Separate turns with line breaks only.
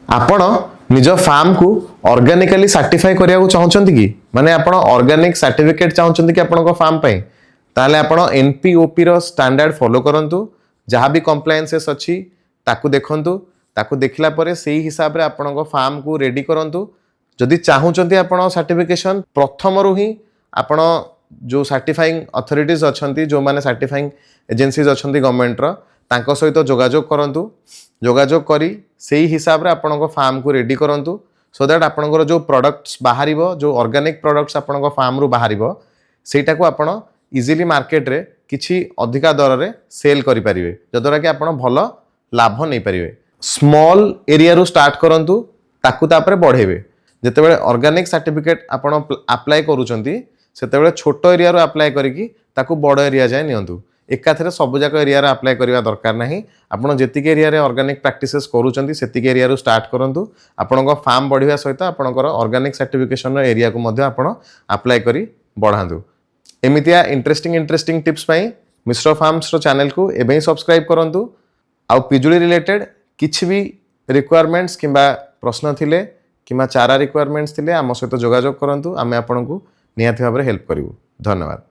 आपण निज फार्म को ऑर्गेनिकली सर्टिफाई करिया चाहते कि माने आपण ऑर्गेनिक सर्टिफिकेट चाहते कि आपण फार्म पे ताले आपण एनपीओपी रो स्टैंडर्ड फॉलो करंतु जहाँ भी कंप्लायंसेस अच्छी ताकू देखंतु ताकू देखला परे सेही हिसाब रे आपण फार्म को रेडी करंतु जदि चाहूचंती आपण सर्टिफिकेशन प्रथम रु ही आपण जो सर्टिफाइंग अथॉरिटीज अच्छी जो माने सर्टिफाइंग एजेंसीज अच्छी गवर्नमेंट रो तांको सहित जोगाजोग करंतु जोगाजोग करी सेही हिसाब रे आपण फार्म को रेडी करंतु सो दैट आपणकर जो प्रोडक्ट्स बाहरिबो जो ऑर्गेनिक प्रोडक्ट्स आपण फार्म रु बाहरिबो सेटा को आपण इजीली मार्केट रे किछि अधिका दर रे सेल करि परिबे जदरा कि आपण भलो लाभ नै परिबे स्मॉल एरिया रु स्टार्ट करंतु ताकू तापरे बढ़ेबे जेतेबेले ऑर्गेनिक सर्टिफिकेट आपण अप्लाई करूचंती सेतेबेले छोटो एरिया रु अप्लाई करिकि ताकू बड़ एरिया जाय नियंतु एकाथरे सब जाक एरिया रे अप्लाई करिवा दरकार नाही आपण जेतिक एरिया रे ऑर्गेनिक प्रैक्टिसेस करूचंती सेतिक एरिया रु स्टार्ट करंतु आपणको फार्म बढ़िया सहित आपणकर ऑर्गेनिक सर्टिफिकेशन रो एरिया को मध्ये आपण अप्लाई करी बढ़ांतु एमितिया इंटरेस्टिंग टिप्स पई मिश्र फार्म्स रो चैनल को एबे सब्सक्राइब करंतु आ पिजुली रिलेटेड किछि भी रिक्वायरमेंट्स किंबा प्रश्न थिले किंबा चारा रिक्वायरमेंट्स थिले आम सहित जोगाजोग करंतु आमे आपनकु निहाती भाबरे हेल्प करिवु धन्यवाद।